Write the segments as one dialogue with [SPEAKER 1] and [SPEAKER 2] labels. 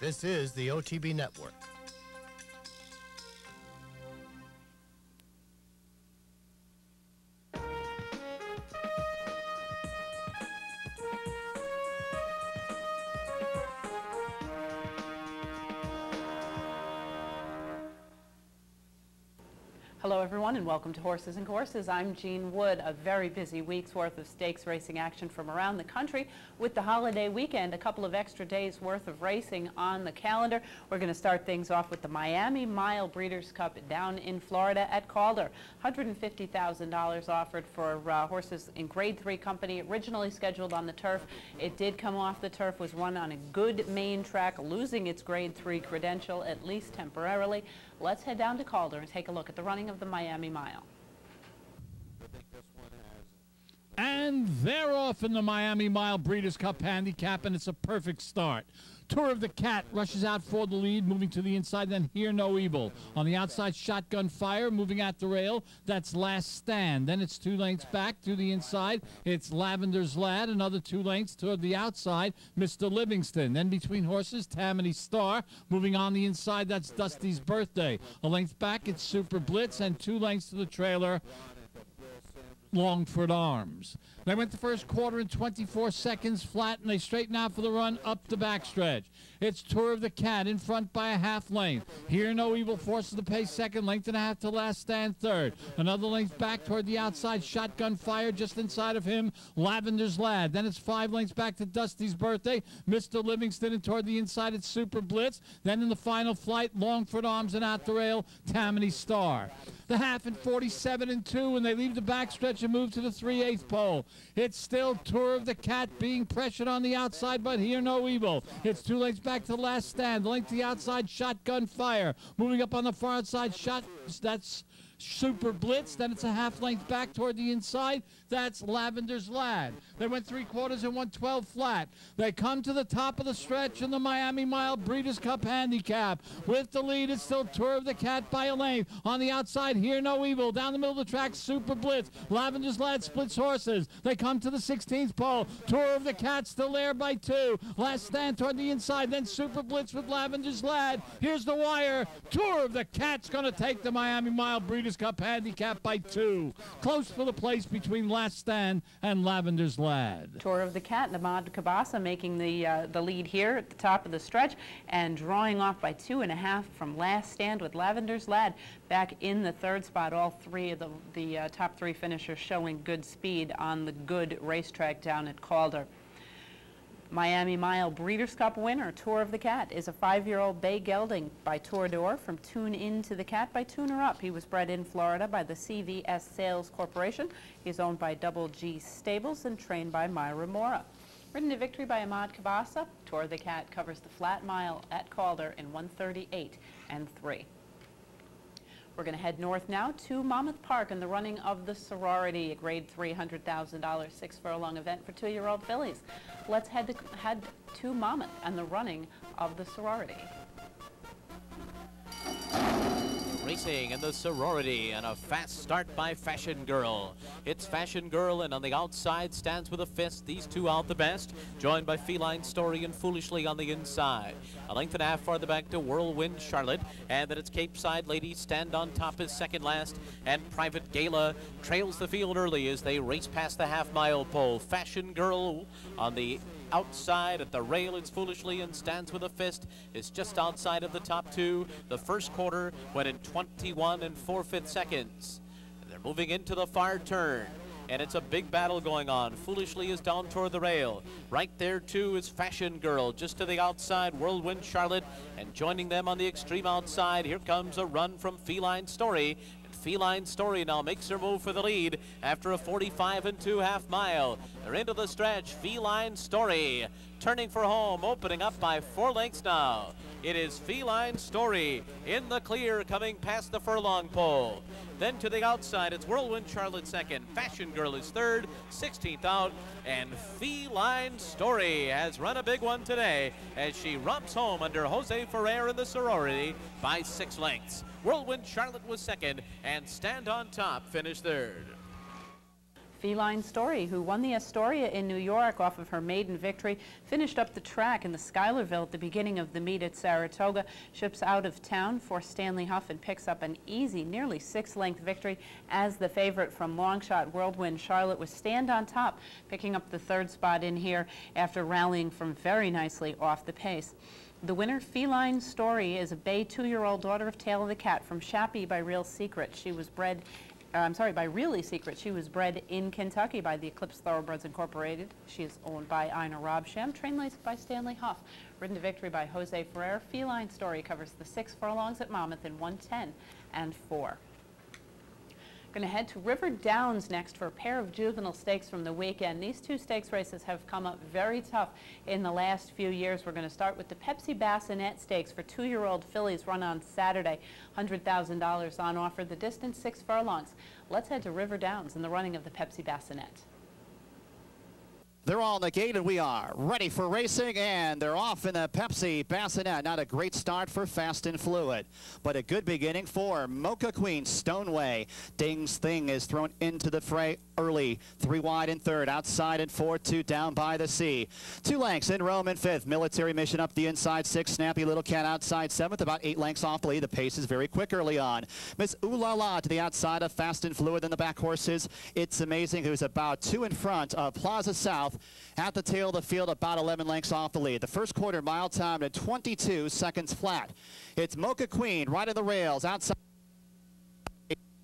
[SPEAKER 1] This is the OTB Network.
[SPEAKER 2] Hello everyone and welcome to Horses and Courses. I'm Jean Wood. A very busy week's worth of stakes racing action from around the country with the holiday weekend. A couple of extra days worth of racing on the calendar. We're going to start things off with the Miami Mile Breeders' Cup down in Florida at Calder. $150,000 offered for horses in Grade 3 company, originally scheduled on the turf. It did come off the turf, was run on a good main track, losing its Grade 3 credential, at least temporarily. Let's head down to Calder and take a look at the running of the Miami Mile.
[SPEAKER 3] And they're off in the Miami Mile Breeders' Cup Handicap, and it's a perfect start. Tour of the Cat rushes out for the lead, moving to the inside, then Hear No Evil. On the outside, Shotgun Fire, moving at the rail. That's Last Stand. Then it's 2 lengths back to the inside. It's Lavender's Lad, another 2 lengths toward the outside, Mr. Livingston. Then between horses, Tammany Star. Moving on the inside, that's Dusty's Birthday. A length back, it's Super Blitz, and 2 lengths to the trailer, Longford Arms. They went the first quarter in 24 seconds flat, and they straighten out for the run up the backstretch. It's Tour of the Cat in front by a half length. Hear No Evil forces the pace second, length and a half to Last Stand third. Another length back toward the outside, Shotgun Fire just inside of him, Lavender's Lad. Then it's 5 lengths back to Dusty's Birthday, Mr. Livingston, and toward the inside it's Super Blitz. Then in the final flight, Longford Arms, and out the rail, Tammany Star. The half in 47 and 2, and they leave the backstretch and move to the 3/8 pole. It's still Tour of the Cat being pressured on the outside, but Hear No Evil. It's 2 lengths back to Last Stand. The length to the outside, Shotgun Fire. Moving up on the far outside, that's Super Blitz. Then it's a half length back toward the inside. That's Lavender's Lad. They went 3 quarters and 112 flat. They come to the top of the stretch in the Miami Mile Breeders' Cup Handicap. With the lead, it's still Tour of the Cat by a length. On the outside, Hear No Evil. Down the middle of the track, Super Blitz. Lavender's Lad splits horses. They come to the 16th pole. Tour of the Cat still there by 2. Last Stand toward the inside. Then Super Blitz with Lavender's Lad. Here's the wire. Tour of the Cat's going to take the Miami Mile Breeders' Cup Handicap by 2. Close for the place between Last Stand and Lavender's Lad.
[SPEAKER 2] Tour of the Cat, Ahmad Kabasa making the lead here at the top of the stretch and drawing off by 2.5 from Last Stand with Lavender's Lad back in the 3rd spot. All 3 of the top 3 finishers showing good speed on the good racetrack down at Calder. Miami Mile Breeders' Cup winner, Tour of the Cat, is a 5-year-old bay gelding by Tour d'Or from Tune In to the Cat by Tuner Up. He was bred in Florida by the CVS Sales Corporation. He's owned by Double G Stables and trained by Myra Mora. Ridden to victory by Ahmad Kabasa, Tour of the Cat covers the flat mile at Calder in 1:38 and 3. We're going to head north now to Monmouth Park in the running of the Sorority, a Grade 3 $100,000 6-furlong event for 2-year-old fillies. Let's head to Monmouth and the running of the Sorority.
[SPEAKER 4] Racing in the Sorority, and a fast start by Fashion Girl. It's Fashion Girl, and on the outside stands with a fist. These 2 out the best, joined by Feline Story and Foolishly on the inside. A length and a half farther back to Whirlwind Charlotte, and then it's Cape Side Ladies stand on top is second last, and Private Gala trails the field early as they race past the half-mile pole. Fashion Girl on the outside at the rail, it's Foolishly and stands with a fist. Is just outside of the top 2. The first quarter went in 21 and 4/5 seconds. They're moving into the far turn, and it's a big battle going on. Foolishly is down toward the rail. Right there too is Fashion Girl, just to the outside, Whirlwind Charlotte, and joining them on the extreme outside, here comes a run from Feline Story. Feline Story now makes her move for the lead after a 45 and 2 half mile. They're into the stretch. Feline Story turning for home, opening up by 4 lengths now. It is Feline Story in the clear, coming past the furlong pole. Then to the outside, it's Whirlwind Charlotte second. Fashion Girl is third, 16th out, and Feline Story has run a big one today as she romps home under Jose Ferrer in the Sorority by 6 lengths. Whirlwind Charlotte was second, and Stand on Top finished third.
[SPEAKER 2] Feline Story, who won the Astoria in New York off of her maiden victory, finished up the track in the Schuylerville at the beginning of the meet at Saratoga, ships out of town for Stanley Huff and picks up an easy, nearly 6-length victory as the favorite from Longshot Whirlwind Charlotte was stand on top, picking up the 3rd spot in here after rallying from very nicely off the pace. The winner, Feline Story, is a bay 2-year-old daughter of Tail of the Cat from Chappie by Real Secret. She was bred by Really Secret. She was bred in Kentucky by the Eclipse Thoroughbreds Incorporated. She is owned by Ina Robsham, trained laced by Stanley Huff. Ridden to victory by Jose Ferrer. Feline Story covers the 6 furlongs at Monmouth in 1:10 and 4. Going to head to River Downs next for a pair of juvenile stakes from the weekend. These 2 stakes races have come up very tough in the last few years. We're going to start with the Pepsi Bassinet Stakes for 2-year-old fillies run on Saturday. $100,000 on offer, the distance 6 furlongs. Let's head to River Downs in the running of the Pepsi Bassinet.
[SPEAKER 5] They're all in the gate, and we are ready for racing, and they're off in the Pepsi Bassinet. Not a great start for Fast and Fluid, but a good beginning for Mocha Queen. Stoneway. Ding's Thing is thrown into the fray early. 3 wide in 3rd, outside in 4th, 2 down by the sea. 2 lengths in Rome in 5th. Military Mission up the inside 6. Snappy Little Cat outside 7th, about 8 lengths off the lead. The pace is very quick early on. Miss Ooh La La to the outside of Fast and Fluid. Then the back horses, It's Amazing, who's about 2 in front of Plaza South. At the tail of the field, about 11 lengths off the lead. The first quarter mile time at 22 seconds flat. It's Mocha Queen right at the rails outside.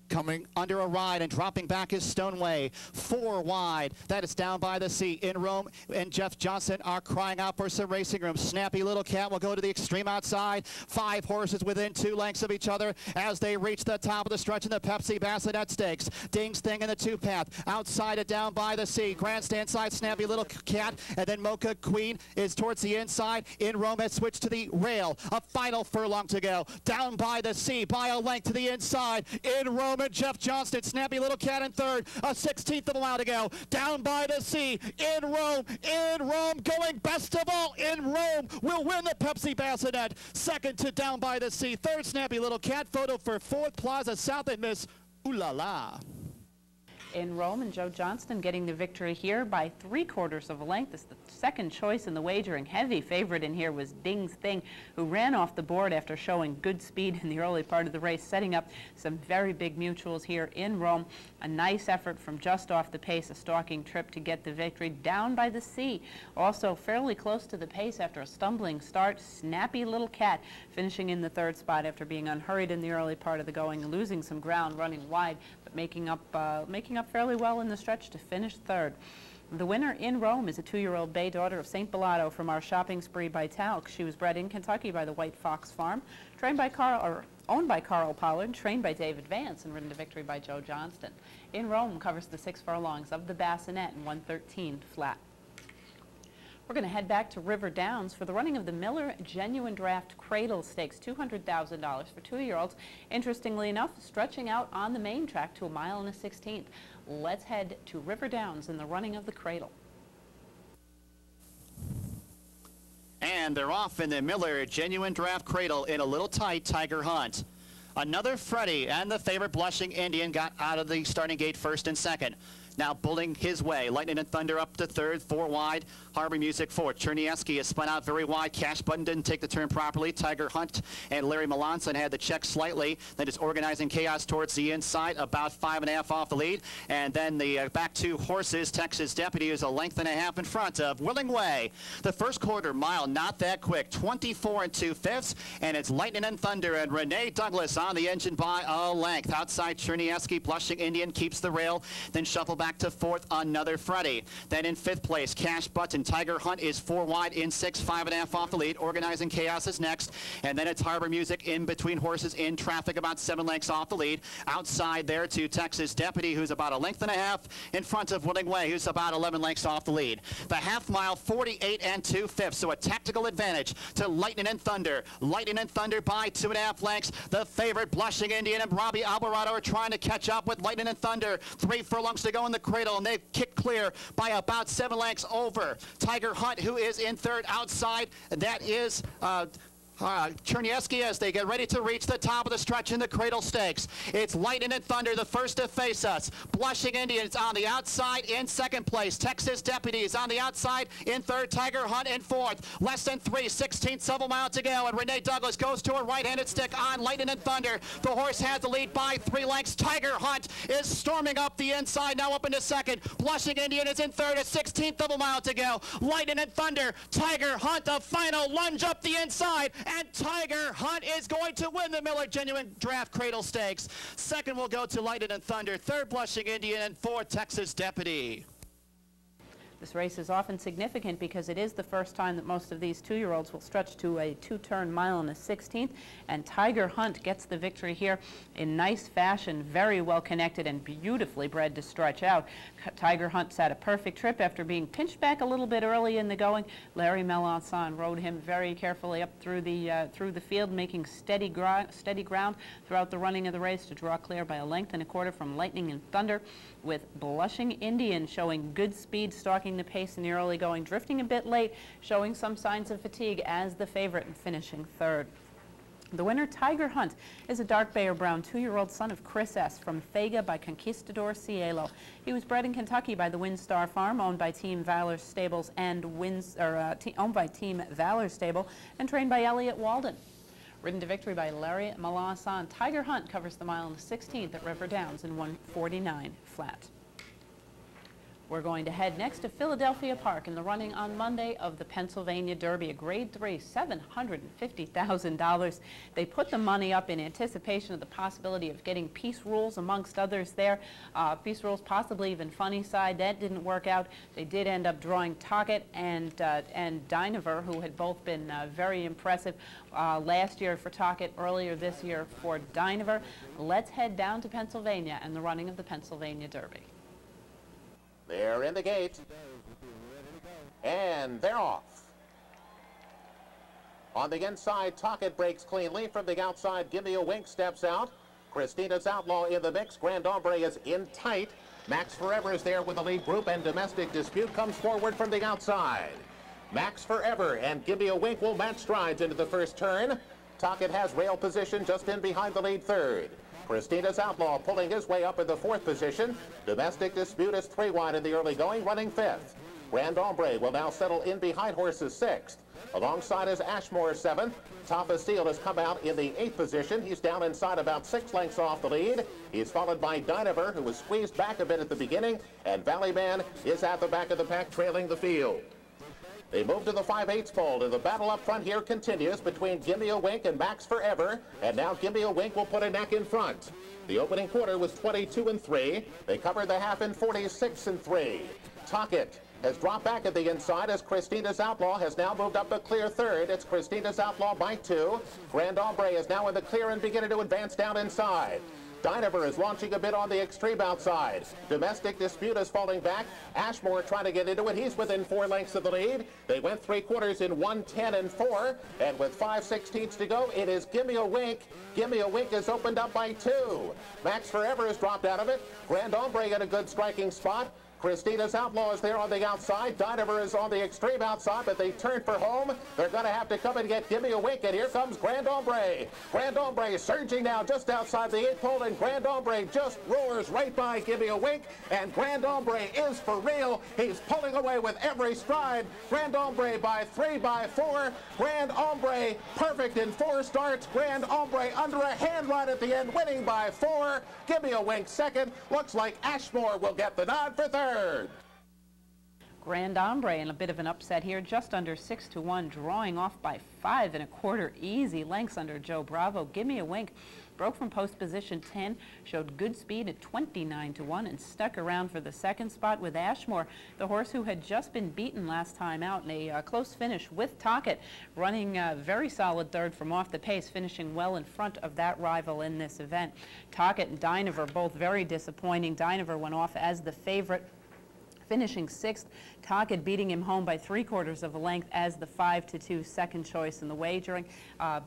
[SPEAKER 5] Coming under a ride and dropping back is Stoneway. 4 wide. That is down by the sea. In Rome and Jeff Johnson are crying out for some racing room. Snappy Little Cat will go to the extreme outside. 5 horses within 2 lengths of each other as they reach the top of the stretch in the Pepsi Bassinet Stakes. Ding's Thing in the 2-path. Outside it down by the sea. Grandstand side, Snappy Little Cat. And then Mocha Queen is towards the inside. In Rome has switched to the rail. A final furlong to go. Down by the sea by a length to the inside. In Rome and Jeff Johnston, Snappy Little Cat in 3rd, a 16th of a mile to go. Down by the sea, in Rome, going best of all, in Rome, will win the Pepsi Bassinet. 2nd to Down by the Sea, 3rd Snappy Little Cat, photo for 4th Plaza South and Miss Ooh La La.
[SPEAKER 2] In Rome, and Joe Johnston getting the victory here by 3/4 of a length. This is the 2nd choice in the wagering. Heavy favorite in here was Ding's Thing, who ran off the board after showing good speed in the early part of the race, setting up some very big mutuals here in Rome. A nice effort from just off the pace, a stalking trip to get the victory. Down by the Sea, also fairly close to the pace after a stumbling start. Snappy Little Cat finishing in the 3rd spot after being unhurried in the early part of the going, losing some ground, running wide, but making up fairly well in the stretch to finish 3rd. The winner in Rome is a 2-year-old bay daughter of St. Bellato from our shopping spree by Talc. She was bred in Kentucky by the White Fox Farm, owned by Carl Pollard, trained by David Vance, and ridden to victory by Joe Johnston. In Rome covers the 6 furlongs of the Bassinet in 1:13 flat. We're going to head back to River Downs for the running of the Miller Genuine Draft Cradle Stakes, $200,000 for 2-year-olds. Interestingly enough, stretching out on the main track to 1 1/16. Let's head to River Downs in the running of the Cradle.
[SPEAKER 5] And they're off in the Miller Genuine Draft Cradle in a little tight Tiger Hunt. Another Freddie and the favorite Blushing Indian got out of the starting gate 1st and 2nd. Now bulling his way. Lightning and Thunder up to 3rd, 4 wide. Harbor Music 4th. Chernieski has spun out very wide. Cash Button didn't take the turn properly. Tiger Hunt and Larry Melanson had the check slightly. Then it's Organizing Chaos towards the inside, about 5.5 off the lead. And then the back 2 horses, Texas Deputy is a length and a half in front of Willing Way. The first quarter mile, not that quick, 24 2/5, and it's Lightning and Thunder and Renee Douglas on the engine by a length. Outside Chernieski, Blushing Indian keeps the rail, then shuffle back to 4th, another Freddie. Then in 5th place, Cash Button. Tiger Hunt is 4 wide in 6, 5.5 off the lead. Organizing Chaos is next. And then it's Harbor Music in between horses in traffic, about 7 lengths off the lead. Outside there to Texas Deputy, who's about a length and a half in front of Willing Way, who's about 11 lengths off the lead. The half mile, 48 2/5, so a tactical advantage to Lightning and Thunder. Lightning and Thunder by 2.5 lengths. The favorite Blushing Indian and Robbie Alvarado are trying to catch up with Lightning and Thunder. 3 furlongs to go in the Cradle, and they've kicked clear by about 7 lengths over Tiger Hunt, who is in 3rd outside. That is Chernieski as they get ready to reach the top of the stretch in the Cradle Stakes. It's Lightning and Thunder, the first to face us. Blushing Indians on the outside in second place. Texas Deputies on the outside in third. Tiger Hunt in fourth. Less than 3/16 of a mile to go, and Renee Douglas goes to a right-handed stick on Lightning and Thunder. The horse has the lead by 3 lengths. Tiger Hunt is storming up the inside, now up into second. Blushing Indian is in third at 16th of a mile to go. Lightning and Thunder, Tiger Hunt, a final lunge up the inside, and Tiger Hunt is going to win the Miller Genuine Draft Cradle Stakes. Second will go to Lightning and Thunder, third Blushing Indian, and fourth Texas Deputy.
[SPEAKER 2] This race is often significant because it is the first time that most of these 2-year-olds will stretch to a 2-turn mile and a 16th, and Tiger Hunt gets the victory here in nice fashion, very well connected and beautifully bred to stretch out. Tiger Hunt had a perfect trip after being pinched back a little bit early in the going. Larry Melancon rode him very carefully up through the field, making steady ground throughout the running of the race to draw clear by a length and a quarter from Lightning and Thunder, with Blushing Indian showing good speed, stalking the pace in the early going, drifting a bit late, showing some signs of fatigue as the favorite and finishing third. The winner, Tiger Hunt, is a dark bay or brown 2-year-old son of Chris S. from Thega by Conquistador Cielo. He was bred in Kentucky by the Windstar Farm, owned by Team Valor Stables and owned by Team Valor Stable, and trained by Elliott Walden. Ridden to victory by Larry Melancon, Tiger Hunt covers the mile in the 16th at River Downs in 1:49 flat. We're going to head next to Philadelphia Park in the running on Monday of the Pennsylvania Derby, a Grade 3, $750,000. They put the money up in anticipation of the possibility of getting Peace Rules amongst others there. Peace Rules, possibly even Funny Side. That didn't work out. They did end up drawing Tocket and Dynaver, who had both been very impressive last year for Tocket, earlier this year for Dynaver. Let's head down to Pennsylvania and the running of the Pennsylvania Derby.
[SPEAKER 6] They're in the gate, and they're off. On the inside, Tocket breaks cleanly. From the outside, Give Me a Wink steps out. Christina's Outlaw in the mix. Grand Ombre is in tight. Max Forever is there with the lead group, and Domestic Dispute comes forward from the outside. Max Forever and Give Me a Wink will match strides into the first turn. Tocket has rail position just in behind the lead third. Christina's Outlaw pulling his way up in the fourth position. Domestic Dispute is 3 wide in the early going, running fifth. Grand Ombre will now settle in behind horses sixth. Alongside is Ashmore seventh. Tapa Steel has come out in the 8th position. He's down inside about 6 lengths off the lead. He's followed by Dynaver, who was squeezed back a bit at the beginning, and Valley Man is at the back of the pack trailing the field. They move to the 5/8 fold, and the battle up front here continues between Gimme a Wink and Max Forever, and now Gimme a Wink will put a neck in front. The opening quarter was 22-3. They covered the half in 46-3. Tocket has dropped back at the inside as Christina's Outlaw has now moved up a clear third. It's Christina's Outlaw by 2. Grand Ombre is now in the clear and beginning to advance down inside. Dynaver is launching a bit on the extreme outside. Domestic Dispute is falling back. Ashmore trying to get into it. He's within 4 lengths of the lead. They went 3/4 in 1:10-4. And with 5/16 to go, it is Gimme a Wink. Gimme a Wink is opened up by 2. Max Forever has dropped out of it. Grand Ombre in a good striking spot. Christina's Outlaw is there on the outside. Dynaver is on the extreme outside, but they turn for home. They're going to have to come and get Gimme a Wink, and here comes Grand Ombre. Grand Ombre surging now just outside the 8th pole, and Grand Ombre just roars right by Gimme a Wink, and Grand Ombre is for real. He's pulling away with every stride. Grand Ombre by 3 by 4. Grand Ombre perfect in 4 starts. Grand Ombre under a hand right at the end, winning by 4. Gimme a Wink second. Looks like Ashmore will get the nod for third.
[SPEAKER 2] Grand Ombre in a bit of an upset here, just under 6-1, drawing off by 5 1/4 easy lengths under Joe Bravo. Gimme a Wink broke from post position 10, showed good speed at 29-1, and stuck around for the second spot with Ashmore, the horse who had just been beaten last time out in a close finish with Tocket, running very solid third from off the pace, finishing well in front of that rival in this event. Tocket and Dynaver both very disappointing. Dynaver went off as the favorite, finishing 6th. Tockett beating him home by 3/4 of a length as the 5-2 second choice in the wagering.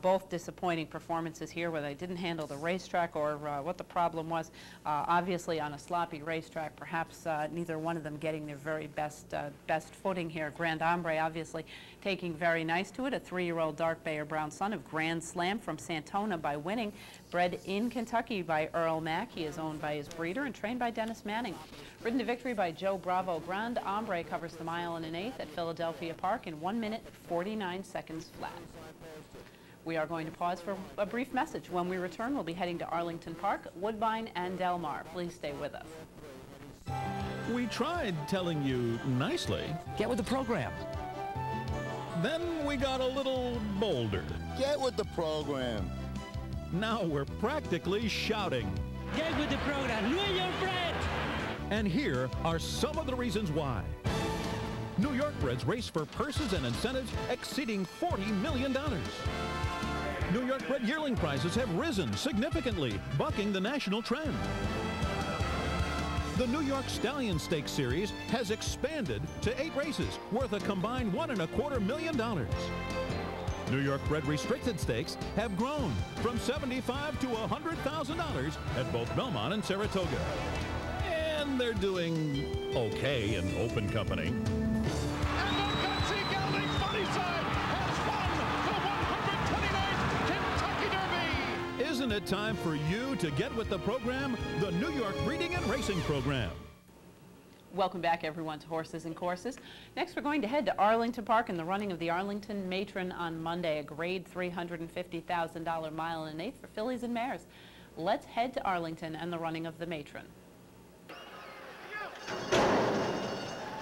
[SPEAKER 2] Both disappointing performances here, whether they didn't handle the racetrack or what the problem was. Obviously on a sloppy racetrack, perhaps neither one of them getting their very best footing here. Grand Ombre obviously taking very nice to it. A 3-year-old dark bay or brown son of Grand Slam from Santona by winning. Bred in Kentucky by Earl Mack. He is owned by his breeder and trained by Dennis Manning. Ridden to victory by Joe Bravo. Grand Ombre covers the 1 1/8 at Philadelphia Park in 1 minute 49 seconds flat. We are going to pause for a brief message. When we return, we'll be heading to Arlington Park, Woodbine, and Del Mar. Please stay with us.
[SPEAKER 7] We tried telling you nicely.
[SPEAKER 8] Get with the program.
[SPEAKER 7] Then we got a little bolder.
[SPEAKER 9] Get with the program.
[SPEAKER 7] Now we're practically shouting.
[SPEAKER 8] Get with the program. New York bred.
[SPEAKER 7] And here are some of the reasons why. New York breds race for purses and incentives exceeding $40 million. New York bred yearling prices have risen significantly, bucking the national trend. The New York Stallion Stakes Series has expanded to 8 races worth a combined $1.25 million. New York bred restricted stakes have grown from $75,000 to $100,000 at both Belmont and Saratoga. And they're doing okay in open company. Isn't it time for you to get with the program, the New York Breeding and Racing Program?
[SPEAKER 2] Welcome back, everyone, to Horses and Courses. Next, we're going to head to Arlington Park in the running of the Arlington Matron on Monday, a grade $350,000 1 1/8 for fillies and mares. Let's head to Arlington and the running of the Matron.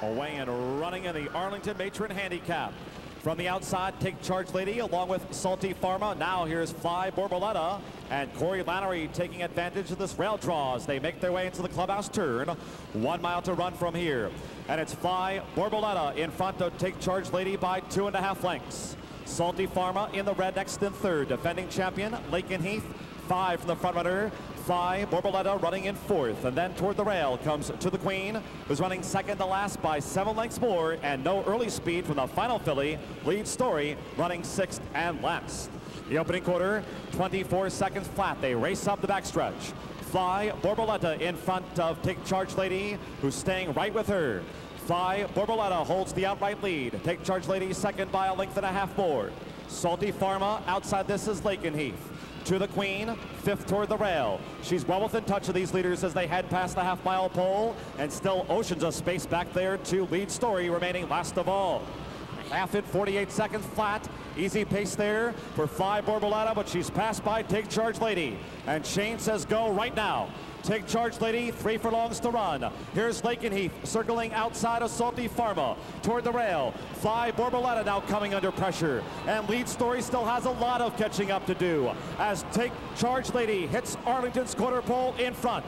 [SPEAKER 10] Away and running in the Arlington Matron Handicap. From the outside, Take Charge Lady along with Salty Pharma. Now here's Fly Borboleta and Corey Lannery taking advantage of this rail draw as they make their way into the clubhouse turn. 1 mile to run from here. And it's Fly Borboleta in front of Take Charge Lady by 2.5 lengths. Salty Pharma in the red next in third. Defending champion, Lakin Heath, 5 from the front runner. Fly Borboleta running in 4th, and then toward the rail comes To the Queen, who's running second to last by 7 lengths more, and no early speed from the final filly, Lead Story, running 6th and last. The opening quarter, 24 seconds flat. They race up the backstretch. Fly Borboleta in front of Take Charge Lady, who's staying right with her. Fly Borboleta holds the outright lead. Take Charge Lady second by 1.5 lengths more. Salty Pharma outside this is Lakin Heath. To the Queen, 5th toward the rail. She's well within touch of these leaders as they head past the half-mile pole, and still oceans of space back there to Lead Story remaining last of all. Half in 48 seconds flat. Easy pace there for Fly Borboleta, but she's passed by Take Charge Lady. And Shane says go right now. Take Charge Lady, 3 furlongs to run. Here's Lakin Heath circling outside of Salty Pharma toward the rail. Fly Borboleta now coming under pressure. And Lead Story still has a lot of catching up to do as Take Charge Lady hits Arlington's quarter pole in front.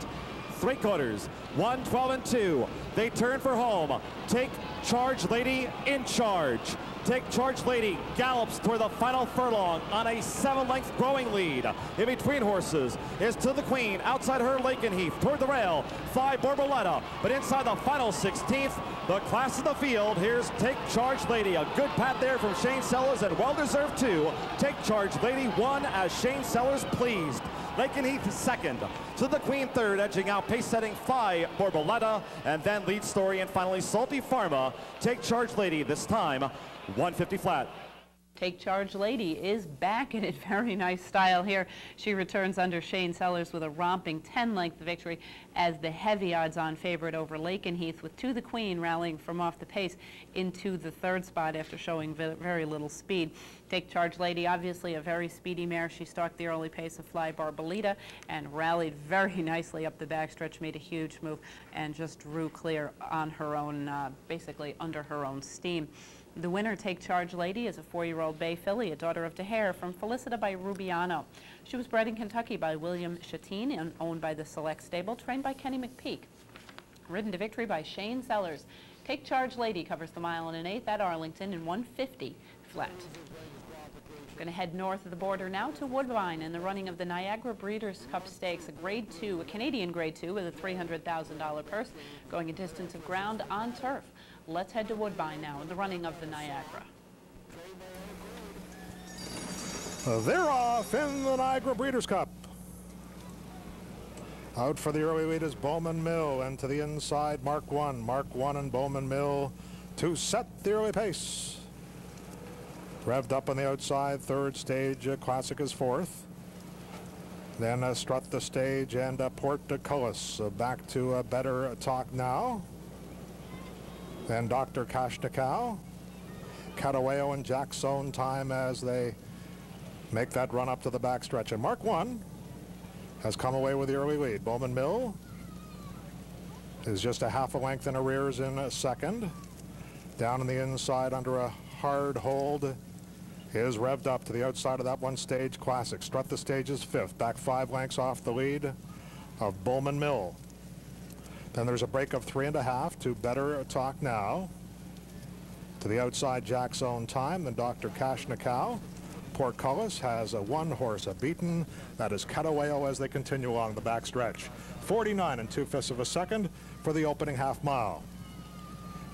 [SPEAKER 10] 3/4, 1, 12, and 2. They turn for home. Take Charge Lady in charge. Take Charge Lady gallops toward the final furlong on a 7-length growing lead. In between horses is To the Queen. Outside her, Lakin Heath toward the rail. Fly Borboleta, but inside the final 16th, the class of the field. Here's Take Charge Lady. A good pat there from Shane Sellers, and well-deserved too. Take Charge Lady won as Shane Sellers pleased. Lakin Heath second. To the Queen third, edging out pace-setting Fly Borboleta, and then Lead Story, and finally Salty Pharma. Take Charge Lady this time 150 flat.
[SPEAKER 2] Take Charge Lady is back in very nice style here. She returns under Shane Sellers with a romping 10-length victory as the heavy odds-on favorite over Lakin Heath, with To the Queen rallying from off the pace into the 3rd spot after showing very little speed. Take Charge Lady, obviously a very speedy mare. She stalked the early pace of Fly Borboleta and rallied very nicely up the backstretch, made a huge move, and just drew clear on her own, basically under her own steam. The winner, Take Charge Lady, is a 4-year-old bay filly, a daughter of DeHare, from Felicita by Rubiano. She was bred in Kentucky by William Chatine and owned by the Select Stable, trained by Kenny McPeak. Ridden to victory by Shane Sellers. Take Charge Lady covers the 1 1/8 at Arlington in 150 flat. Going to head north of the border now to Woodbine in the running of the Niagara Breeders' Cup Stakes, a Grade 2, a Canadian Grade 2 with a $300,000 purse, going a distance of ground on turf. Let's head to Woodbine now in the running of the Niagara.
[SPEAKER 11] They're off in the Niagara Breeders' Cup. Out for the early lead is Bowman Mill, and to the inside Mark 1. Mark 1 and Bowman Mill to set the early pace. Revved up on the outside, third stage, Classic is fourth. Then Strut the Stage and Port de Cullis back to Better Talk Now. Then Dr. Kashnikau, Cataweo and Jack's Own Time as they make that run up to the backstretch. And Mark 1 has come away with the early lead. Bowman Mill is just a half a length in arrears in second. Down on the inside under a hard hold is Revved Up to the outside of that one stage Classic. Strut the Stage is fifth, back 5 lengths off the lead of Bowman Mill. Then there's a break of 3.5 to Better Talk Now. To the outside Jack's Own Time, then Dr. Kashnikau. Portcullis has a one horse beaten. That is Cataweo as they continue along the backstretch. 49 2/5 of a second for the opening half mile.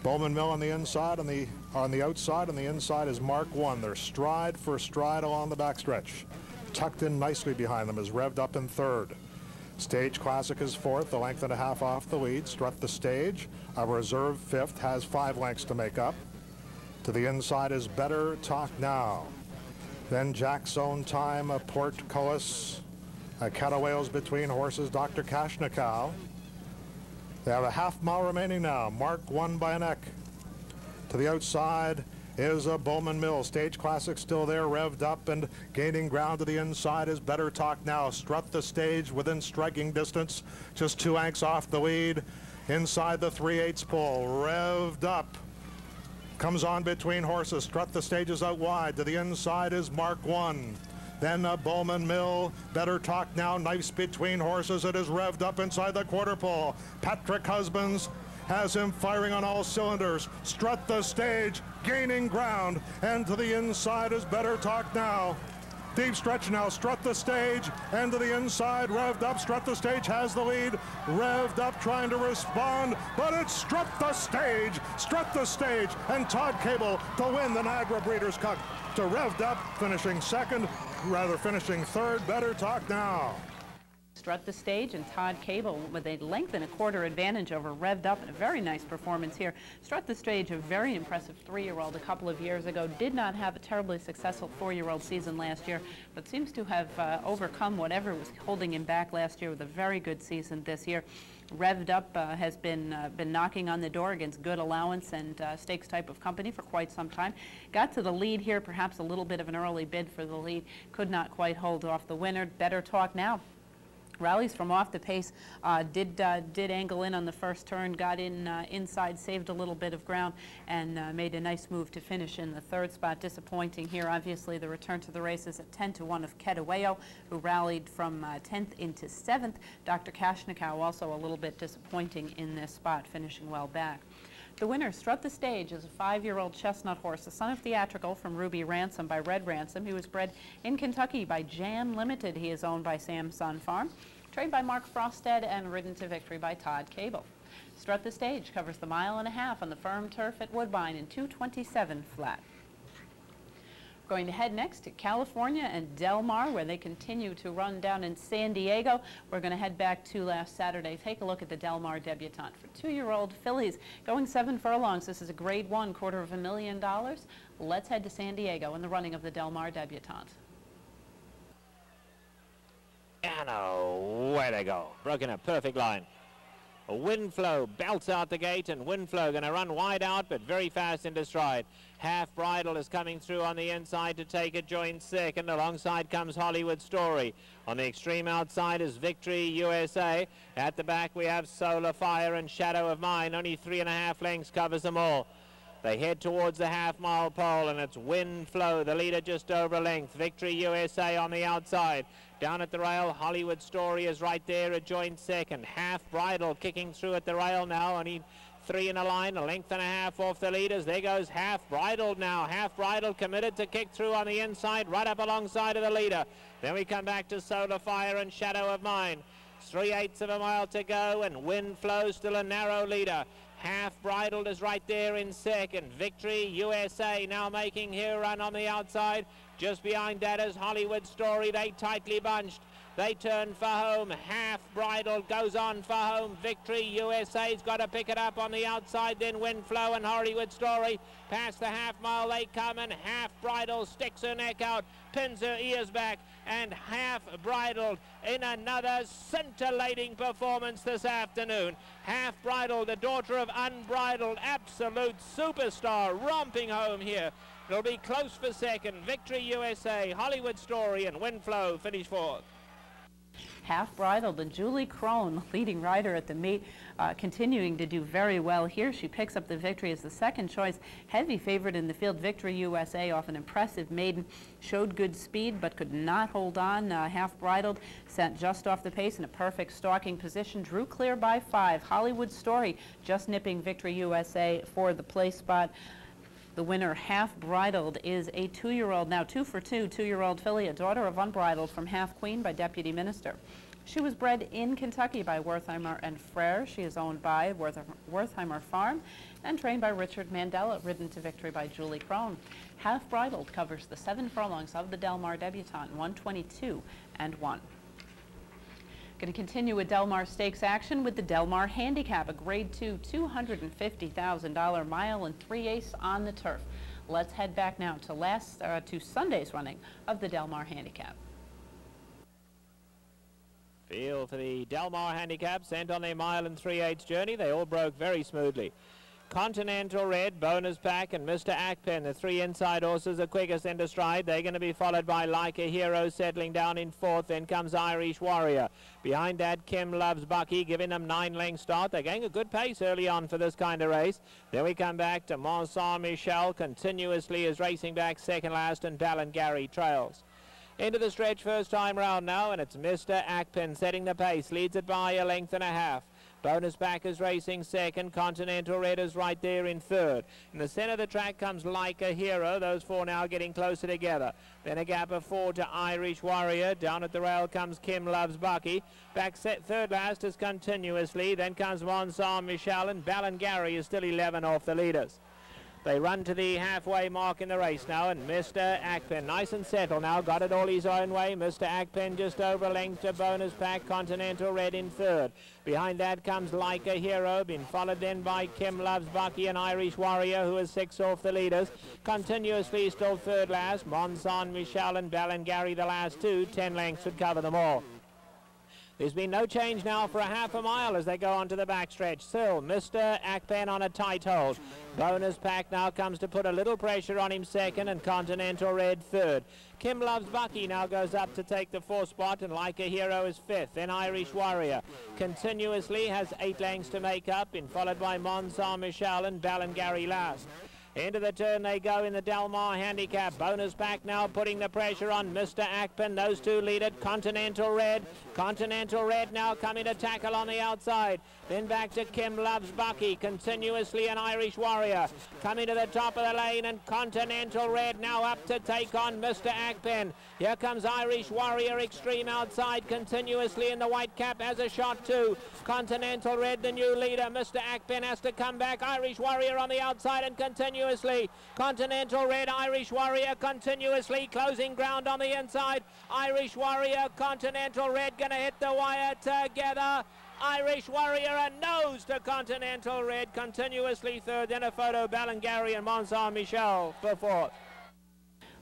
[SPEAKER 11] Bowman Mill on the inside, on the outside, on the inside is Mark 1. They're stride for stride along the backstretch. Tucked in nicely behind them is Revved Up in third. Stage Classic is fourth, a length and a half off the lead. Strut the Stage, a reserve fifth, has 5 lengths to make up. To the inside is Better Talk Now. Then Jack's Own Time, Portcullis, Catawayo's between horses, Dr. Kashnikau. They have a half mile remaining now. Mark 1 by a neck. To the outside is a Bowman Mill. Stage Classic still there, Revved Up and gaining ground to the inside is Better Talk Now. Strut the Stage within striking distance, just 2 lengths off the lead. Inside the 3/8 pole, Revved Up comes on between horses. Strut the Stage is out wide. To the inside is Mark 1. Then Bowman Mill, Better Talk Now, nice between horses. It is Revved Up inside the quarter pole. Patrick Husbands has him firing on all cylinders. Strut the Stage, gaining ground, and to the inside is Better Talk Now. Deep stretch now, Strut the Stage, and to the inside, Revved Up. Strut the Stage has the lead. Revved Up trying to respond, but it's Strut the Stage, and Todd Cable to win the Niagara Breeders' Cup. To Revved Up, finishing third, Better Talk Now.
[SPEAKER 2] Strut the Stage and Todd Cable with a length and a quarter advantage over Revved Up, and a very nice performance here. Strut the Stage, a very impressive 3-year-old a couple of years ago, did not have a terribly successful 4-year-old season last year, but seems to have overcome whatever was holding him back last year with a very good season this year. Revved Up has been knocking on the door against good allowance and stakes type of company for quite some time. Got to the lead here, perhaps a little bit of an early bid for the lead. Could not quite hold off the winner. Better Talk Now rallies from off the pace, did angle in on the first turn, got in inside, saved a little bit of ground, and made a nice move to finish in the third spot. Disappointing here, obviously, the return to the races at 10-1 of Cataweo, who rallied from 10th into 7th. Dr. Kashnikau also a little bit disappointing in this spot, finishing well back. The winner, Strut the Stage, is a 5-year-old chestnut horse, the son of Theatrical from Ruby Ransom by Red Ransom. He was bred in Kentucky by Jan Limited. He is owned by Sam Sun Farm, trained by Mark Frosted, and ridden to victory by Todd Cable. Strut the Stage covers the 1.5 miles on the firm turf at Woodbine in 2:27 flat. Going to head next to California and Del Mar, where they continue to run down in San Diego. We're going to head back to last Saturday. Take a look at the Del Mar debutante for 2-year-old fillies going 7 furlongs. This is a Grade 1, $250,000. Let's head to San Diego in the running of the Del Mar debutante.
[SPEAKER 12] And away they go. Broken a perfect line. Windflow belts out the gate, and Windflow going to run wide out but very fast into stride. Half Bridle is coming through on the inside to take it, joins second. Alongside comes Hollywood Story. On the extreme outside is Victory USA. At the back we have Solar Fire and Shadow of Mine. Only 3.5 lengths covers them all. They head towards the half-mile pole, and it's Windflow, the leader, just over a length. Victory USA on the outside. Down at the rail, Hollywood Story is right there, a joint second. Half Bridle kicking through at the rail now, only 3 in a line, a length and a half off the leaders. There goes Half Bridled now. Half Bridled committed to kick through on the inside, right up alongside of the leader. Then we come back to Solar Fire and Shadow of Mine. 3/8 of a mile to go, and Wind Flow still a narrow leader. Half Bridled is right there in second. Victory USA now making her run on the outside. Just behind that is Hollywood Story. They tightly bunched. They turn for home. Half Bridled goes on for home. Victory USA's got to pick it up on the outside. Then Wind Flow and Hollywood Story. Past the half mile they come, and Half Bridled sticks her neck out, pins her ears back, and Half Bridled in another scintillating performance this afternoon. Half Bridled, the daughter of Unbridled, absolute superstar, romping home here. It'll be close for second. Victory USA, Hollywood Story, and Wind Flow finish fourth.
[SPEAKER 2] Half Bridled and Julie Crone, leading rider at the meet, continuing to do very well here. She picks up the victory as the second choice. Heavy favorite in the field, Victory USA, off an impressive maiden. Showed good speed but could not hold on. Half Bridled sent just off the pace in a perfect stalking position. Drew clear by 5. Hollywood Story just nipping Victory USA for the place spot. The winner, Half Bridled, is a 2-year-old, now 2 for 2, 2-year-old filly, a daughter of Unbridled from Half Queen by Deputy Minister. She was bred in Kentucky by Wertheimer and Frere. She is owned by Wertheimer Farm and trained by Richard Mandela, ridden to victory by Julie Crone. Half Bridled covers the 7 furlongs of the Del Mar debutante, 122 and 1. Going to continue with Del Mar Stakes action with the Del Mar Handicap, a Grade 2, $250,000 mile and 3/8 on the turf. Let's head back now to Sunday's running of the Del Mar Handicap.
[SPEAKER 12] Field for the Del Mar Handicap, sent on their mile and 3/8 journey. They all broke very smoothly. Continental Red, Bonus Pack, and Mr. Ackpen, the 3 inside horses, the quickest into stride. They're going to be followed by Like a Hero, settling down in 4th. Then comes Irish Warrior. Behind that, Kim Loves Bucky, giving them 9-length start. They're going a good pace early on for this kind of race. Then we come back to Mont Saint-Michel, continuously is racing back second last, and Ballingarry trails. Into the stretch first time round now, and it's Mr. Ackpen setting the pace, leads it by a length and a half. Bonus Pack is racing second. Continental Red is right there in third. In the center of the track comes Like a Hero. Those 4 now getting closer together. Then a gap of 4 to Irish Warrior. Down at the rail comes Kim Loves Bucky. Back set third last is Continuously. Then comes Mont Saint-Michel, and Ballingarry is still 11 off the leaders. They run to the halfway mark in the race now, and Mr. Ackpen, nice and settled now, got it all his own way. Mr. Ackpen just over a length to Bonus Pack, Continental Red in third. Behind that comes Like a Hero, been followed then by Kim Loves Bucky and Irish Warrior, who is 6 off the leaders. Continuously still third last, Mont Saint-Michel and Ballingarry the last 2. 10 lengths would cover them all. There's been no change now for a half a mile as they go onto the backstretch. Still, Mr. Ackpen on a tight hold. Bonus Pack now comes to put a little pressure on him second, and Continental Red third. Kim Loves Bucky now goes up to take the 4th spot, and Like a Hero is 5th. Then Irish Warrior continuously has 8 lengths to make up, and followed by Mont Saint-Michel and Ballingarry last. Into the turn they go in the Del Mar Handicap. Bonus Pack now putting the pressure on Mr. Ackpen. Those 2 lead it. Continental Red. Continental Red now coming to tackle on the outside. Then back to Kim Loves Bucky. Continuously an Irish Warrior. Coming to the top of the lane, and Continental Red now up to take on Mr. Ackpen. Here comes Irish Warrior extreme outside. Continuously in the white cap has a shot too. Continental Red, the new leader. Mr. Ackpen has to come back. Irish Warrior on the outside, and continuously Continental Red, Irish Warrior continuously closing ground on the inside. Irish Warrior, Continental Red going to hit the wire together. Irish Warrior a nose to Continental Red, continuously third. Then a photo, Ballingarry and Mont Saint-Michel for 4th.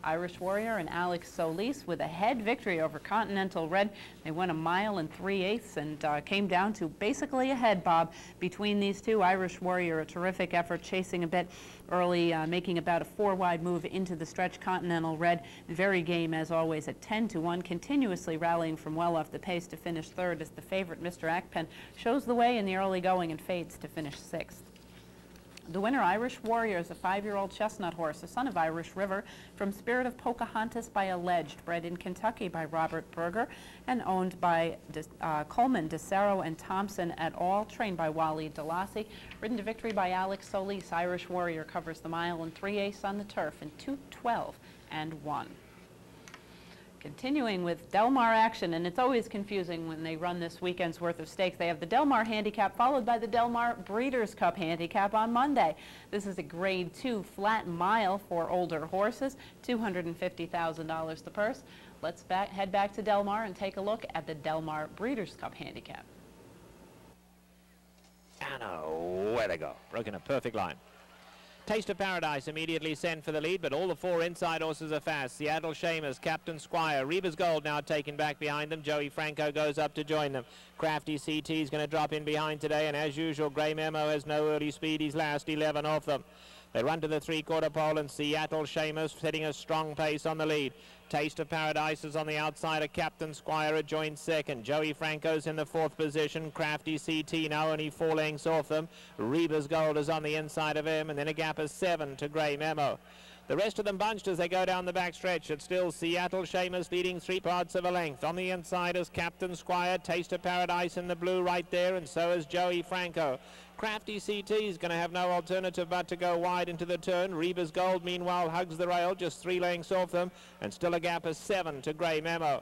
[SPEAKER 2] Irish Warrior and Alex Solis with a head victory over Continental Red. They went a mile and 3/8 and came down to basically a head bob between these 2. Irish Warrior, a terrific effort, chasing a bit early, making about a 4-wide move into the stretch. Continental Red, very game as always at 10 to 1, continuously rallying from well off the pace to finish third as the favorite, Mr. Ackpen, shows the way in the early going and fades to finish 6th. The winner, Irish Warrior, is a 5-year-old chestnut horse, a son of Irish River, from Spirit of Pocahontas by Alleged, bred in Kentucky by Robert Berger and owned by Coleman, DeSero, and Thompson et al., trained by Wally DeLassy. Ridden to victory by Alex Solis, Irish Warrior covers the mile in 3/8 on the turf in 2:12.1. Continuing with Del Mar action, and it's always confusing when they run this weekend's worth of stakes. They have the Del Mar Handicap followed by the Del Mar Breeders' Cup Handicap on Monday. This is a Grade 2 flat mile for older horses, $250,000 the purse. Let's head back to Del Mar and take a look at the Del Mar Breeders' Cup Handicap.
[SPEAKER 12] And away they go, broken a perfect line. Taste of Paradise immediately sent for the lead, but all the 4 inside horses are fast. Seattle Shamus, Captain Squire, Reba's Gold now taken back behind them. Joey Franco goes up to join them. Crafty CT is going to drop in behind today, and as usual, Grey Memo has no early speed. He's last 11 off them. They run to the 3/4 pole, and Seattle Shamus setting a strong pace on the lead. Taste of Paradise is on the outside of Captain Squire, joined second. Joey Franco's in the 4th position. Crafty CT now only 4 lengths off them. Reba's Gold is on the inside of him, and then a gap of 7 to Grey Memo. The rest of them bunched as they go down the back stretch. It's still Seattle Shamus leading 3/4 of a length. On the inside is Captain Squire, Taste of Paradise in the blue right there, and so is Joey Franco. Crafty CT is going to have no alternative but to go wide into the turn. Reba's Gold, meanwhile, hugs the rail, just 3 lengths off them, and still a gap of 7 to Grey Memo.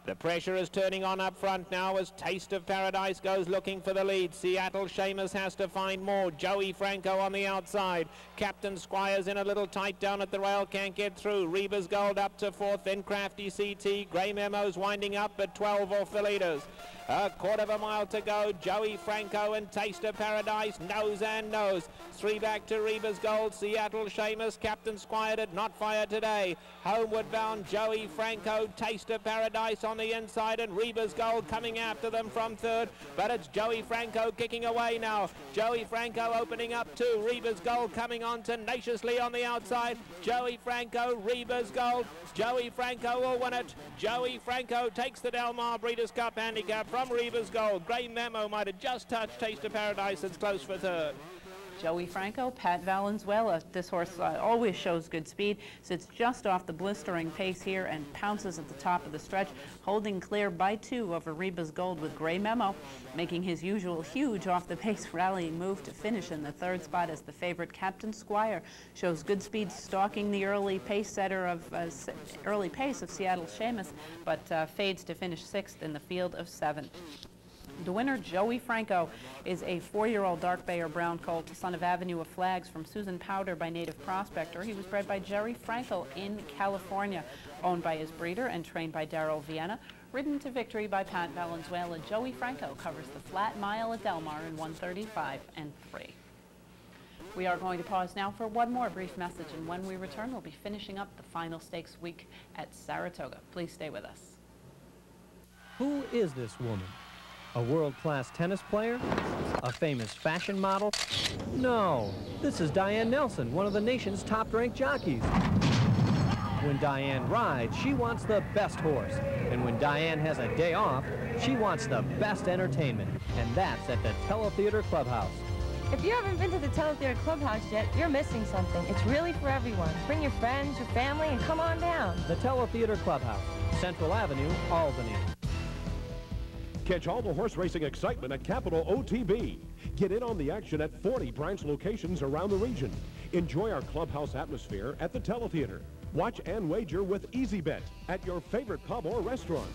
[SPEAKER 12] The pressure is turning on up front now as Taste of Paradise goes looking for the lead. Seattle Shamus has to find more. Joey Franco on the outside. Captain Squire's in a little tight down at the rail, can't get through. Reba's Gold up to 4th, then Crafty CT. Grey Memo's winding up, but 12 off the leaders. A 1/4 mile to go. Joey Franco and Taste of Paradise, nose and nose. 3 back to Reba's Gold. Seattle Shamus, Captain Squire did not fire today. Homeward bound Joey Franco, Taste of Paradise on the inside, and Reba's Gold coming after them from 3rd. But it's Joey Franco kicking away now. Joey Franco opening up 2. Reba's Gold coming on tenaciously on the outside. Joey Franco, Reba's Gold. Joey Franco will win it. Joey Franco takes the Del Mar Breeders' Cup Handicap from Reba's Gold. Grey Memo might have just touched Taste of Paradise. It's close for 3rd.
[SPEAKER 2] Joey Franco, Pat Valenzuela. This horse always shows good speed, sits just off the blistering pace here and pounces at the top of the stretch, holding clear by 2 over Reba's Gold with Grey Memo, making his usual huge off-the-pace rallying move to finish in the 3rd spot as the favorite Captain Squire shows good speed, stalking the early pace setter of early pace of Seattle Shamus, but fades to finish 6th in the field of 7. The winner, Joey Franco, is a 4-year-old dark bay or brown colt, son of Avenue of Flags from Susan Powder by Native Prospector. He was bred by Jerry Franco in California, owned by his breeder and trained by Daryl Vienna. Ridden to victory by Pat Valenzuela, Joey Franco covers the flat mile at Del Mar in 1:35.3. We are going to pause now for one more brief message, and when we return, we'll be finishing up the final stakes week at Saratoga. Please stay with us.
[SPEAKER 13] Who is this woman? A world-class tennis player? A famous fashion model? No, this is Diane Nelson, one of the nation's top-ranked jockeys. When Diane rides, she wants the best horse. And when Diane has a day off, she wants the best entertainment. And that's at the Teletheater Clubhouse.
[SPEAKER 14] If you haven't been to the Teletheater Clubhouse yet, you're missing something. It's really for everyone. Bring your friends, your family, and come on down.
[SPEAKER 13] The Teletheater Clubhouse, Central Avenue, Albany.
[SPEAKER 15] Catch all the horse racing excitement at Capital OTB. Get in on the action at 40 branch locations around the region. Enjoy our clubhouse atmosphere at the Teletheater. Watch and wager with EasyBet at your favorite pub or restaurant.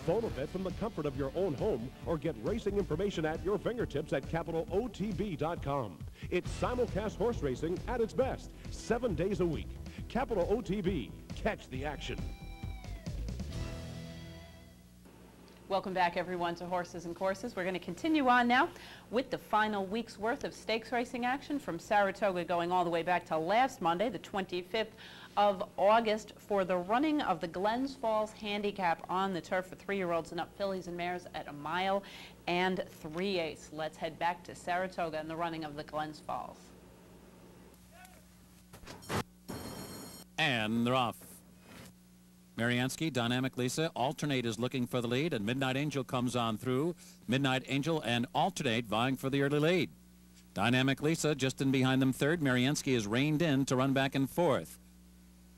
[SPEAKER 15] Phone a bet from the comfort of your own home or get racing information at your fingertips at CapitalOTB.com. It's simulcast horse racing at its best, 7 days a week. Capital OTB. Catch the action.
[SPEAKER 2] Welcome back, everyone, to Horses and Courses. We're going to continue on now with the final week's worth of stakes racing action from Saratoga, going all the way back to last Monday, the 25th of August, for the running of the Glens Falls Handicap on the turf for 3-year-olds and up fillies and mares at 1 mile and 3/8. Let's head back to Saratoga and the running of the Glens Falls.
[SPEAKER 16] And they're off. Mariansky, Dynamic Lisa, Alternate is looking for the lead, and Midnight Angel comes on through. Midnight Angel and Alternate vying for the early lead. Dynamic Lisa just in behind them third. Mariansky is reined in to run back in fourth.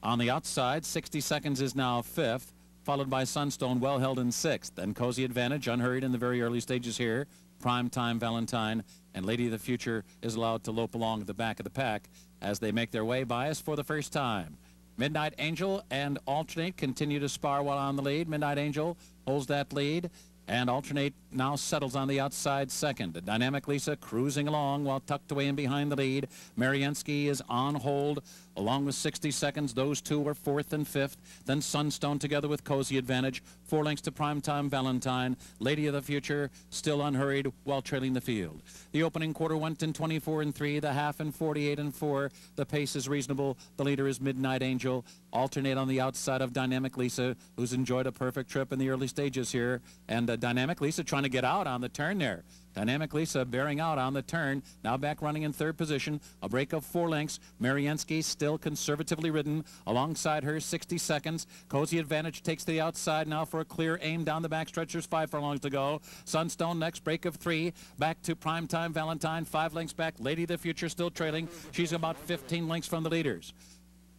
[SPEAKER 16] On the outside, 60 Seconds is now fifth, followed by Sunstone, well held in sixth. Then Cozy Advantage, unhurried in the very early stages here. Prime Time Valentine and Lady of the Future is allowed to lope along at the back of the pack as they make their way by us for the first time. Midnight Angel and Alternate continue to spar while on the lead. Midnight Angel holds that lead, and Alternate now settles on the outside second. Dynamic Lisa cruising along while tucked away in behind the lead. Mariansky is on hold along with 60 Seconds. Those two were fourth and fifth. Then Sunstone together with Cozy Advantage. 4 lengths to Primetime Valentine. Lady of the Future still unhurried while trailing the field. The opening quarter went in 24 and 3. The half in 48 and 4. The pace is reasonable. The leader is Midnight Angel. Alternate on the outside of Dynamic Lisa, who's enjoyed a perfect trip in the early stages here. And Dynamic Lisa trying to get out on the turn there. Dynamic Lisa bearing out on the turn. Now back running in third position. A break of 4 lengths. Mariansky still conservatively ridden. Alongside her, 60 Seconds. Cozy Advantage takes to the outside now for a clear aim down the backstretch. There's 5 furlongs to go. Sunstone next, break of 3. Back to Primetime Valentine. 5 lengths back. Lady of the Future still trailing. She's about 15 lengths from the leaders.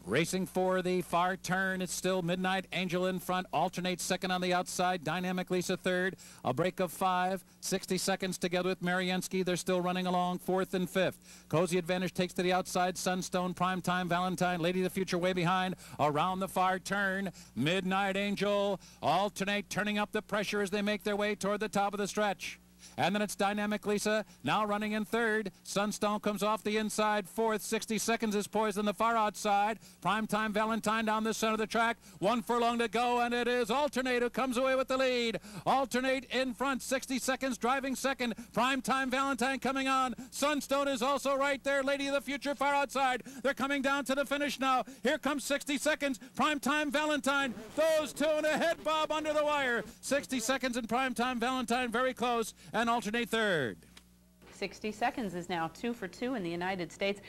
[SPEAKER 16] Racing for the far turn, it's still Midnight Angel in front. Alternate second on the outside. Dynamic Lisa third. A break of 5. 60 Seconds together with Mariansky. They're still running along fourth and fifth. Cozy Advantage takes to the outside. Sunstone, Primetime Valentine, Lady of the Future way behind. Around the far turn, Midnight Angel. Alternate turning up the pressure as they make their way toward the top of the stretch. And then it's Dynamic Lisa now running in third. Sunstone comes off the inside fourth. 60 Seconds is poised on the far outside. Primetime Valentine down the center of the track. 1 furlong to go, and it is Alternate who comes away with the lead. Alternate in front. 60 Seconds driving second. Primetime Valentine coming on. Sunstone is also right there. Lady of the Future far outside. They're coming down to the finish now. Here comes 60 Seconds. Primetime Valentine. Those two in a head bob under the wire. 60 Seconds and Primetime Valentine very close. And Alternate third.
[SPEAKER 2] 60 Seconds is now 2 for 2 in the United States.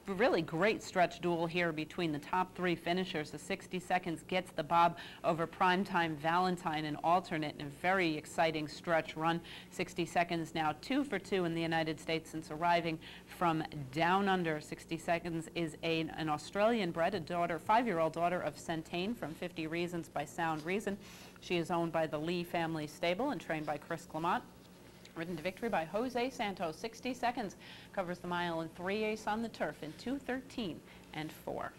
[SPEAKER 2] Really great stretch duel here between the top 3 finishers. The 60 Seconds gets the bob over Primetime Valentine and Alternate in a very exciting stretch run. 60 Seconds now 2 for 2 in the United States since arriving from down under. 60 Seconds is an Australian bred, a 5-year-old daughter of Centane from 50 Reasons by Sound Reason. She is owned by the Lee family stable and trained by Chris Clement. Ridden to victory by Jose Santos. 60 Seconds covers the mile in 3/8 on the turf in 2:13 and 4.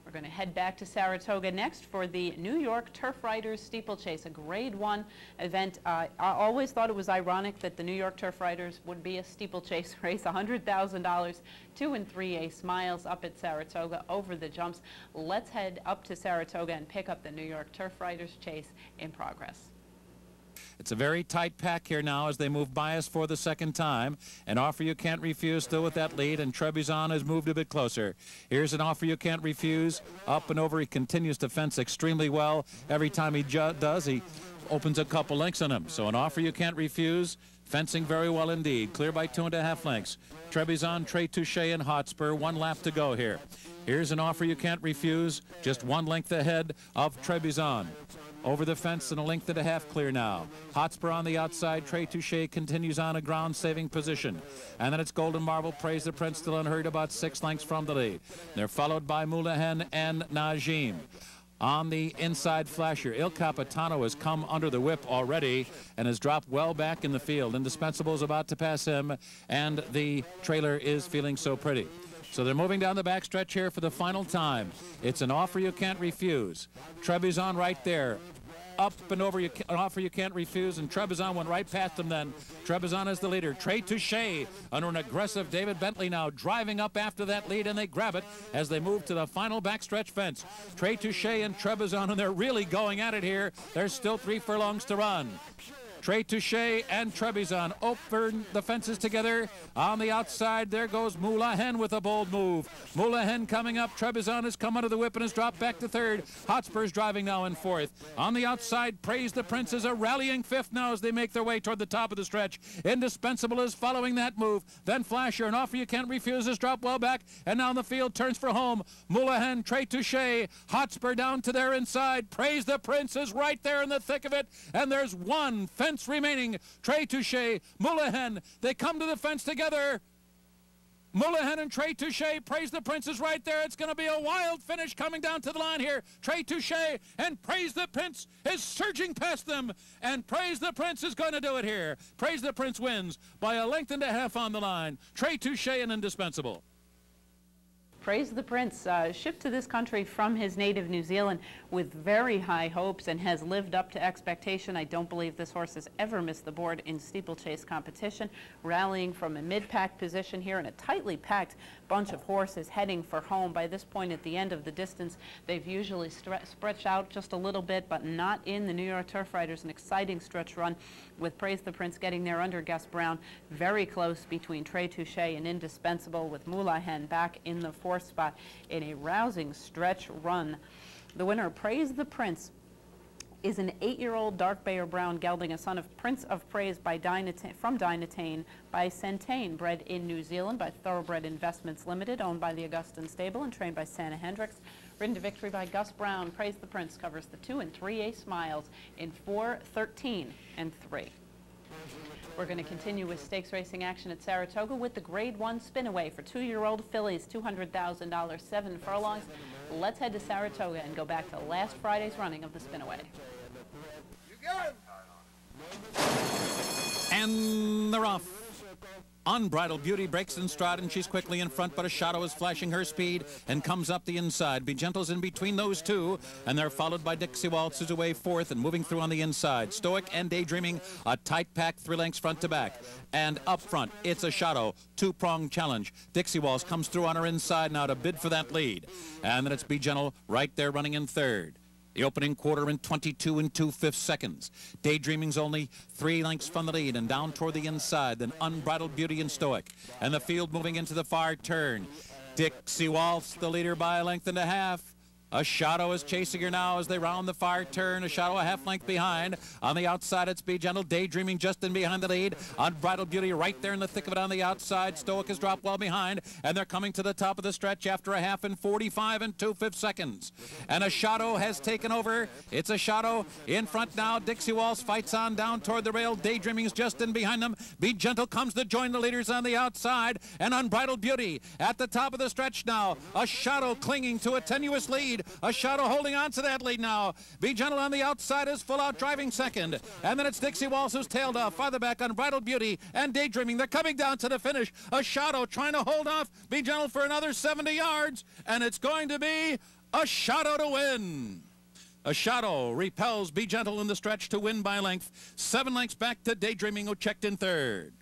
[SPEAKER 2] We're going to head back to Saratoga next for the New York Turf Riders Steeplechase, a Grade 1 event. I always thought it was ironic that the New York Turf Riders would be a steeplechase race. $100,000, 2 3/8 miles up at Saratoga over the jumps. Let's head up to Saratoga and pick up the New York Turf Riders Chase in progress.
[SPEAKER 16] It's a very tight pack here now as they move by us for the second time. An Offer You Can't Refuse still with that lead, and Trebizond has moved a bit closer. Here's An Offer You Can't Refuse. Up and over, he continues to fence extremely well. Every time he does, he opens a couple lengths on him. So An Offer You Can't Refuse, fencing very well indeed. Clear by 2.5 lengths. Trebizond, Trey Touche, and Hotspur. 1 lap to go here. Here's An Offer You Can't Refuse, just 1 length ahead of Trebizond. Over the fence and a length and a half clear now. Hotspur on the outside. Trey Touche continues on a ground-saving position. And then it's Golden Marble, Praise the Prince, still unhurried, about 6 lengths from the lead. They're followed by Moulahan and Najim. On the inside flasher, Il Capitano has come under the whip already and has dropped well back in the field. Indispensable is about to pass him, and the trailer is feeling so pretty. So they're moving down the backstretch here for the final time. It's An Offer You Can't Refuse. Trebizond right there. Up and over, An Offer You Can't Refuse, and Trebizond went right past him then. Trebizond is the leader. Trey Touche under an aggressive David Bentley now driving up after that lead, and they grab it as they move to the final backstretch fence. Trey Touche and Trebizond, and they're really going at it here. There's still 3 furlongs to run. Trey Touche and Trebizond open the fences together. On the outside, there goes Moulahan with a bold move. Moulahan coming up. Trebizond has come under the whip and has dropped back to third. Hotspur's driving now in fourth. On the outside, Praise the Prince is a rallying fifth now as they make their way toward the top of the stretch. Indispensable is following that move. Then Flasher, An Offer You Can't Refuse, has dropped well back, and now the field turns for home. Moulahan, Trey Touche, Hotspur down to their inside. Praise the Prince is right there in the thick of it, and there's one fence fence remaining. Trey Touche, Moulahan, they come to the fence together. Moulahan and Trey Touche, Praise the Prince is right there. It's going to be a wild finish coming down to the line here. Trey Touche and Praise the Prince is surging past them, and Praise the Prince is going to do it here. Praise the Prince wins by a length and a half on the line. Trey Touche and Indispensable.
[SPEAKER 2] Praise the Prince, shipped to this country from his native New Zealand with very high hopes and has lived up to expectation. I don't believe this horse has ever missed the board in steeplechase competition, rallying from a mid-pack position here in a tightly packed bunch of horses heading for home. By this point at the end of the distance, they've usually stretched out just a little bit, but not in the New York Turf Riders. An exciting stretch run with Praise the Prince getting there under Gus Brown. Very close between Trey Touche and Indispensable, with Moulahan back in the fourth spot in a rousing stretch run. The winner, Praise the Prince, is an 8-year-old dark Bayer Brown gelding, a son of Prince of Praise from Dynatane by Centane, bred in New Zealand by Thoroughbred Investments Limited, owned by the Augustin Stable and trained by Santa Hendricks. Ridden to victory by Gus Brown. Praise the Prince covers the 2 3/8 miles in 4:13 and 3. We're going to continue with stakes racing action at Saratoga with the Grade 1 Spinaway for 2-year-old fillies, $200,000, 7 furlongs. Let's head to Saratoga and go back to last Friday's running of the Spinaway.
[SPEAKER 16] And they're off. Unbridled Beauty breaks in stride, and she's quickly in front, but a shadow is flashing her speed and comes up the inside. Be Gentle's in between those two, and they're followed by Dixie Waltz, who's away fourth and moving through on the inside. Stoic and Daydreaming, a tight pack, 3 lengths front to back. And up front, it's a shadow, 2-pronged challenge. Dixie Waltz comes through on her inside now to bid for that lead. And then it's Be Gentle right there running in third. The opening quarter in 22 2/5 seconds. Daydreaming's only 3 lengths from the lead and down toward the inside. Then Unbridled Beauty and Stoic. And the field moving into the far turn. Dixie Waltz, the leader by a length and a half. A shadow is chasing her now as they round the far turn. A shadow a half length behind. On the outside, it's Be Gentle. Daydreaming just in behind the lead. Unbridled Beauty right there in the thick of it on the outside. Stoic has dropped well behind, and they're coming to the top of the stretch after a half in 45 2/5 seconds. And a shadow has taken over. It's a shadow in front now. Dixie Waltz fights on down toward the rail. Daydreaming's just in behind them. Be Gentle comes to join the leaders on the outside, and Unbridled Beauty at the top of the stretch now. A shadow clinging to a tenuous lead. A shadow holding on to that lead now. Be Gentle on the outside is full out driving second. And then it's Dixie Waltz who's tailed off. Farther back, Unbridled Beauty and Daydreaming. They're coming down to the finish. A shadow trying to hold off Be Gentle for another 70 yards. And it's going to be a shadow to win. A shadow repels Be Gentle in the stretch to win by length. 7 lengths back to Daydreaming, who checked in third.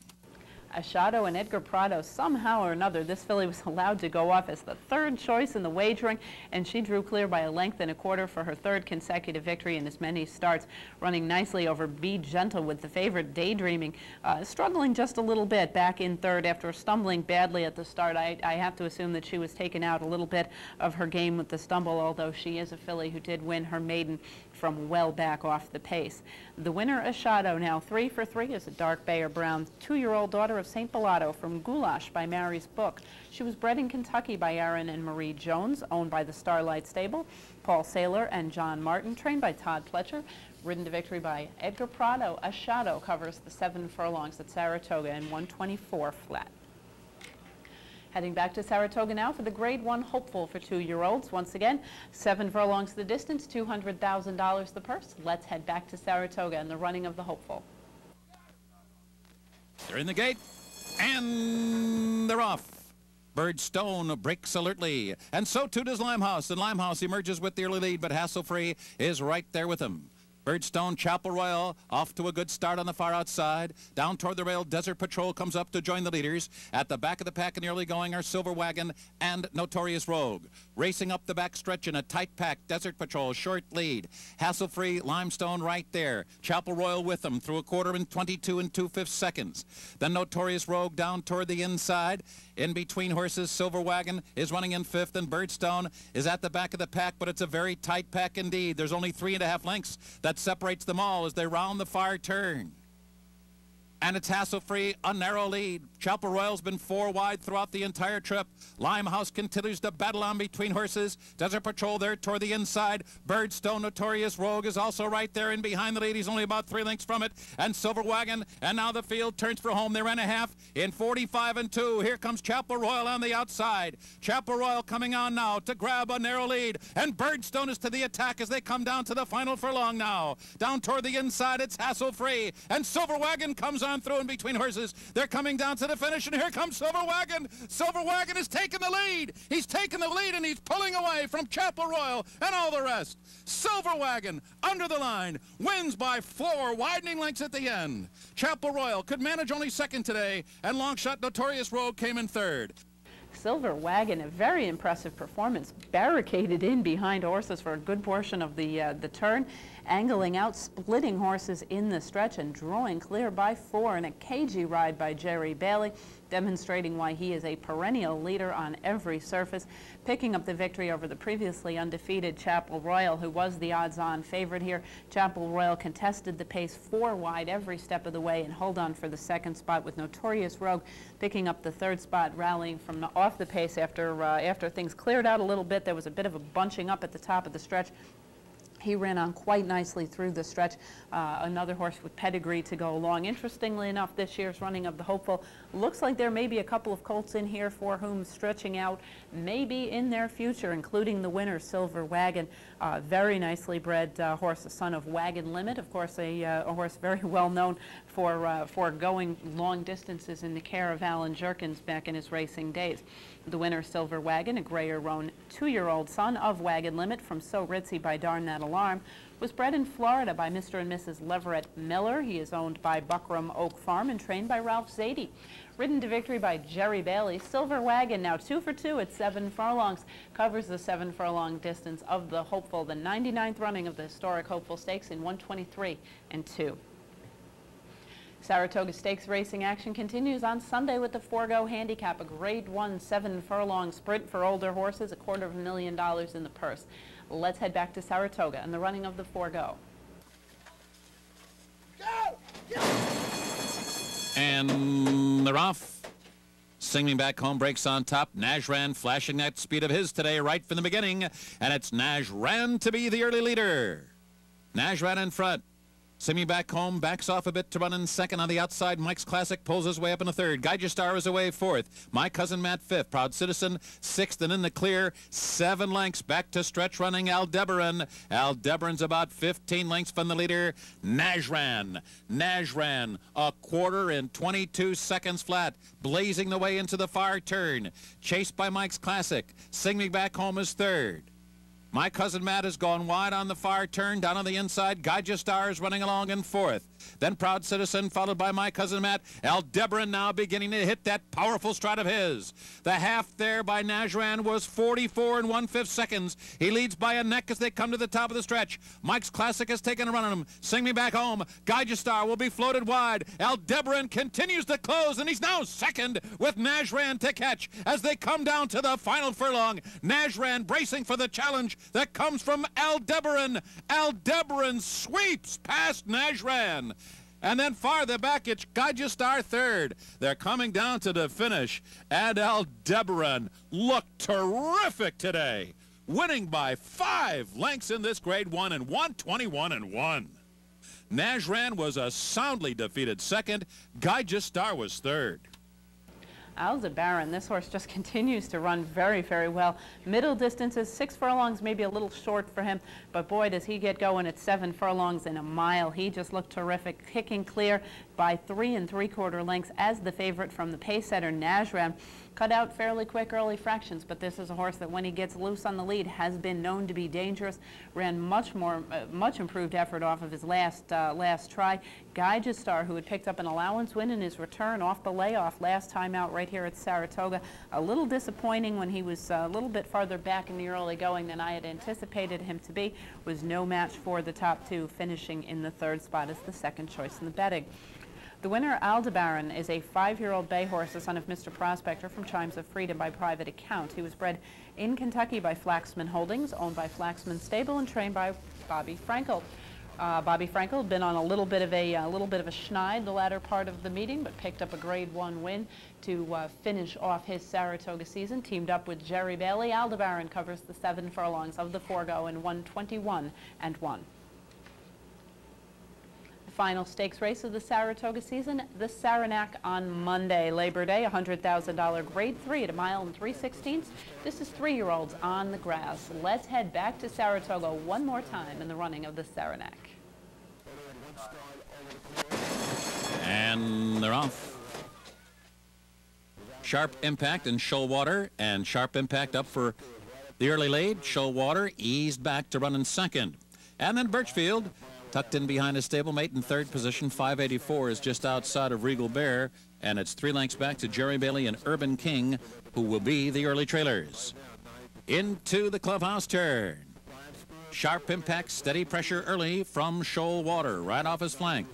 [SPEAKER 2] A shadow and Edgar Prado, somehow or another, this filly was allowed to go off as the 3rd choice in the wagering, and she drew clear by a length and a quarter for her 3rd consecutive victory in as many starts, running nicely over Be Gentle with the favorite Daydreaming, struggling just a little bit back in 3rd after stumbling badly at the start. I have to assume that she was taken out a little bit of her game with the stumble, although she is a filly who did win her maiden from well back off the pace. The winner, a shadow, now 3 for 3, is a dark Bayer Brown, 2-year-old daughter of St. Bellato from Goulash by Mary's Book. She was bred in Kentucky by Aaron and Marie Jones, owned by the Starlight Stable, Paul Saylor and John Martin, trained by Todd Pletcher. Ridden to victory by Edgar Prado, a shadow covers the 7 furlongs at Saratoga in 1:24 flat. Heading back to Saratoga now for the Grade 1 Hopeful for 2-year-olds. Once again, 7 furlongs the distance, $200,000 the purse. Let's head back to Saratoga and the running of the Hopeful.
[SPEAKER 16] They're in the gate, and they're off. Birdstone breaks alertly, and so too does Limehouse, and Limehouse emerges with the early lead, but Hassle-Free is right there with him. Birdstone, Chapel Royal, off to a good start on the far outside. Down toward the rail, Desert Patrol comes up to join the leaders. At the back of the pack in the early going are Silver Wagon and Notorious Rogue. Racing up the back stretch in a tight pack, Desert Patrol, short lead. Hassle-Free, Limestone right there. Chapel Royal with them through a quarter in 22 2/5 seconds. Then Notorious Rogue down toward the inside. In between horses, Silver Wagon is running in 5th, and Birdstone is at the back of the pack, but it's a very tight pack indeed. There's only 3.5 lengths that separates them all as they round the far turn. And it's hassle-free, a narrow lead. Chapel Royal's been 4 wide throughout the entire trip. Limehouse continues to battle on between horses. Desert Patrol there toward the inside. Birdstone, Notorious Rogue, is also right there in behind the lead. He's only about 3 lengths from it. And Silver Wagon, and now the field turns for home. They ran a half in 45 and 2. Here comes Chapel Royal on the outside. Chapel Royal coming on now to grab a narrow lead. And Birdstone is to the attack as they come down to the final furlong now. Down toward the inside, it's hassle-free. And Silver Wagon comes on through in between horses. They're coming down to the finish, and here comes Silver Wagon. Silver Wagon is taking the lead. He's taking the lead, and he's pulling away from Chapel Royal and all the rest. Silver Wagon, under the line, wins by 4 widening lengths at the end. Chapel Royal could manage only second today, and Longshot Notorious Rogue came in third.
[SPEAKER 2] Silver Wagon, a very impressive performance, barricaded in behind horses for a good portion of the turn, angling out, splitting horses in the stretch, and drawing clear by 4 in a cagey ride by Jerry Bailey, demonstrating why he is a perennial leader on every surface, picking up the victory over the previously undefeated Chapel Royal, who was the odds-on favorite here. Chapel Royal contested the pace 4 wide every step of the way and hold on for the second spot, with Notorious Rogue picking up the third spot, rallying from off the pace after things cleared out a little bit. There was a bit of a bunching up at the top of the stretch. He ran on quite nicely through the stretch. Another horse with pedigree to go along. Interestingly enough, this year's running of the Hopeful looks like there may be a couple of colts in here for whom stretching out may be in their future, including the winner, Silver Wagon. Very nicely bred horse, the son of Wagon Limit. Of course, a horse very well known for going long distances in the care of Alan Jerkins back in his racing days. The winner, Silver Wagon, a Grayer Roan 2-year-old son of Wagon Limit from So Ritzy by Darn That Alarm, was bred in Florida by Mr. and Mrs. Leverett Miller. He is owned by Buckram Oak Farm and trained by Ralph Zadie. Ridden to victory by Jerry Bailey, Silver Wagon, now 2 for 2 at 7 furlongs, covers the 7 furlong distance of the Hopeful, the 99th running of the historic Hopeful Stakes in 123 and 2. Saratoga Stakes racing action continues on Sunday with the Forgo Handicap, a Grade 1 7-furlong sprint for older horses, $250,000 in the purse. Let's head back to Saratoga and the running of the Forgo.
[SPEAKER 16] And they're off. Singing Back Home breaks on top. Najran flashing that speed of his today right from the beginning, and it's Najran to be the early leader. Najran in front. Singing Back Home backs off a bit to run in second. On the outside, Mike's Classic pulls his way up in a third. Guide Your Star is away fourth. My Cousin Matt fifth. Proud Citizen sixth, and in the clear, 7 lengths back to stretch running Aldebaran. Aldebaran's about 15 lengths from the leader, Najran. Najran, a quarter in 22 seconds flat, blazing the way into the far turn. Chased by Mike's Classic. Sing Me Back Home is third. My Cousin Matt has gone wide on the far turn. Down on the inside, Guide Your Star is running along in fourth. Then Proud Citizen, followed by My Cousin Matt. Aldebaran now beginning to hit that powerful stride of his. The half there by Najran was 44 and 1/5 seconds. He leads by a neck as they come to the top of the stretch. Mike's Classic has taken a run on him. Sing Me Back Home. Guide Your Star will be floated wide. Aldebaran continues to close, and he's now second with Najran to catch as they come down to the final furlong. Najran bracing for the challenge that comes from Aldebaran. Aldebaran sweeps past Najran. And then farther back, it's Guide Your Star third. They're coming down to the finish, and Aldebaran looked terrific today, winning by 5 lengths in this Grade 1 and 121 and 1. Najran was a soundly defeated second. Guide Your Star was third.
[SPEAKER 2] Aldebaran, this horse just continues to run very, very well. Middle distances, 6 furlongs, maybe a little short for him, but boy, does he get going at 7 furlongs in a mile. He just looked terrific, kicking clear by 3 3/4 lengths as the favorite from the pace setter, Najran. Cut out fairly quick early fractions, but this is a horse that when he gets loose on the lead has been known to be dangerous. Ran much improved effort off of his last try. Guide Your Star, who had picked up an allowance win in his return off the layoff last time out right here at Saratoga. A little disappointing when he was a little bit farther back in the early going than I had anticipated him to be. Was no match for the top 2, finishing in the 3rd spot as the second choice in the betting. The winner, Aldebaran, is a 5-year-old bay horse, the son of Mr. Prospector from Chimes of Freedom by private account. He was bred in Kentucky by Flaxman Holdings, owned by Flaxman Stable and trained by Bobby Frankel. Bobby Frankel had been on a little bit of a schneid the latter part of the meeting, but picked up a Grade 1 win to finish off his Saratoga season. Teamed up with Jerry Bailey, Aldebaran covers the 7 furlongs of the Forego and won 21-1. Final stakes race of the Saratoga season, the Saranac on Monday, Labor Day, $100,000 Grade 3 at 1 3/16 miles. This is 3-year-olds on the grass. Let's head back to Saratoga one more time in the running of the Saranac.
[SPEAKER 16] And they're off. Sharp Impact and Shoalwater, and Sharp Impact up for the early lead. Shoalwater eased back to run in second. And then Birchfield, tucked in behind his stablemate in third position. 584 is just outside of Regal Bear, and it's 3 lengths back to Jerry Bailey and Urban King, who will be the early trailers. Into the clubhouse turn. Sharp Impact, steady pressure early from Shoalwater, right off his flank.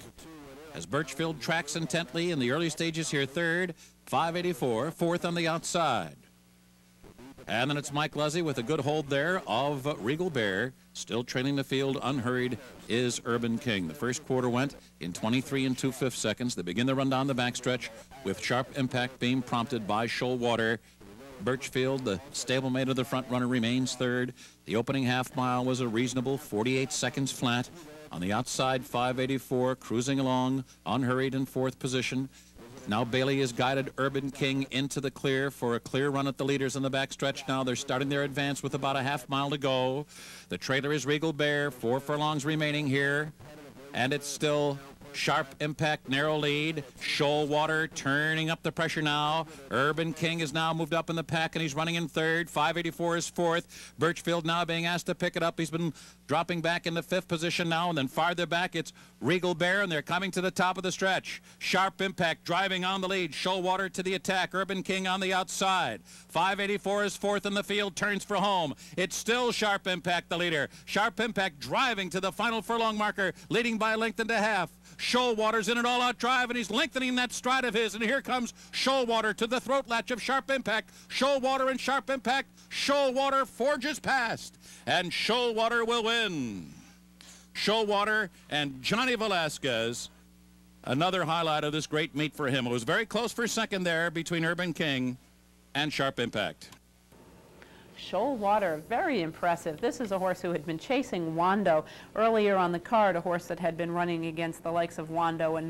[SPEAKER 16] As Birchfield tracks intently in the early stages here, third. 584, fourth on the outside. And then it's Mike Luzzy with a good hold there of Regal Bear. Still trailing the field unhurried is Urban King. The first quarter went in 23 2/5 seconds. They begin the run down the backstretch with Sharp Impact being prompted by Shoalwater. Birchfield, the stablemate of the front runner, remains third. The opening half mile was a reasonable 48 seconds flat. On the outside, 584 cruising along unhurried in fourth position. Now Bailey has guided Urban King into the clear for a clear run at the leaders in the backstretch. Now they're starting their advance with about a half mile to go. The trailer is Regal Bear, 4 furlongs remaining here. And it's still Sharp Impact, narrow lead. Shoalwater turning up the pressure now. Urban King has now moved up in the pack, and he's running in third. 584 is fourth. Birchfield now being asked to pick it up. He's been dropping back into fifth position now, and then farther back it's Regal Bear, and they're coming to the top of the stretch. Sharp Impact driving on the lead. Shoalwater to the attack. Urban King on the outside. 584 is fourth in the field, turns for home. It's still Sharp Impact, the leader. Sharp Impact driving to the final furlong marker, leading by a length and a half. Shoalwater's in an all-out drive, and he's lengthening that stride of his, and here comes Shoalwater to the throat latch of Sharp Impact. Shoalwater and Sharp Impact. Shoalwater forges past, and Shoalwater will win. Shoalwater and Johnny Velasquez, another highlight of this great meet for him. It was very close for second there between Urban King and Sharp Impact.
[SPEAKER 2] Shoalwater, very impressive. This is a horse who had been chasing Wando earlier on the card, a horse that had been running against the likes of Wando and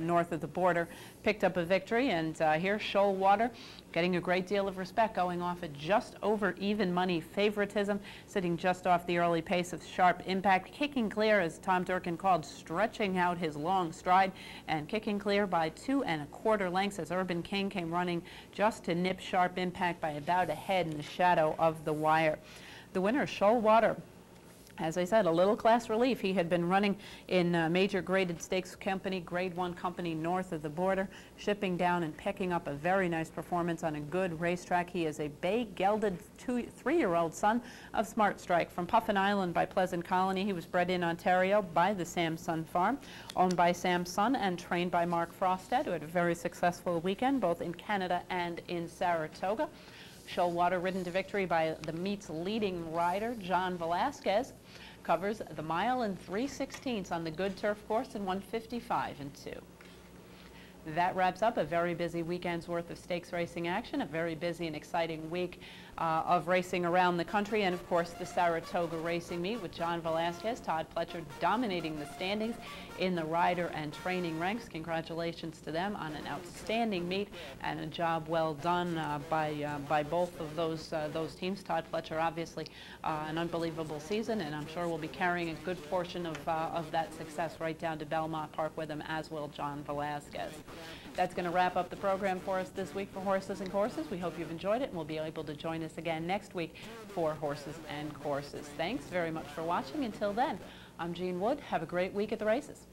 [SPEAKER 2] north of the border. Picked up a victory, and here's Shoalwater getting a great deal of respect, going off at just over even money favoritism, sitting just off the early pace of Sharp Impact, kicking clear, as Tom Durkin called, stretching out his long stride, and kicking clear by 2 1/4 lengths as Urban King came running just to nip Sharp Impact by about a head in the shadow of the wire. The winner, Shoalwater. As I said, a little class relief. He had been running in major graded stakes company, Grade 1 company north of the border, shipping down and picking up a very nice performance on a good racetrack. He is a bay-gelded 3-year-old son of Smart Strike from Puffin Island by Pleasant Colony. He was bred in Ontario by the Samson Farm, owned by Sam's son and trained by Mark Frostad, who had a very successful weekend both in Canada and in Saratoga. Shoalwater, ridden to victory by the meet's leading rider, John Velasquez, covers the 1 3/16 miles on the good turf course in 1:55 2. That wraps up a very busy weekend's worth of stakes racing action, a very busy and exciting week of racing around the country, and of course the Saratoga racing meet with John Velasquez, Todd Pletcher dominating the standings in the rider and training ranks. Congratulations to them on an outstanding meet and a job well done by both of those teams. Todd Pletcher, obviously an unbelievable season, and I'm sure will be carrying a good portion of that success right down to Belmont Park with him, as will John Velasquez. That's going to wrap up the program for us this week for Horses and Courses. We hope you've enjoyed it, and we'll be able to join us again next week for Horses and Courses. Thanks very much for watching. Until then, I'm Jean Wood. Have a great week at the races.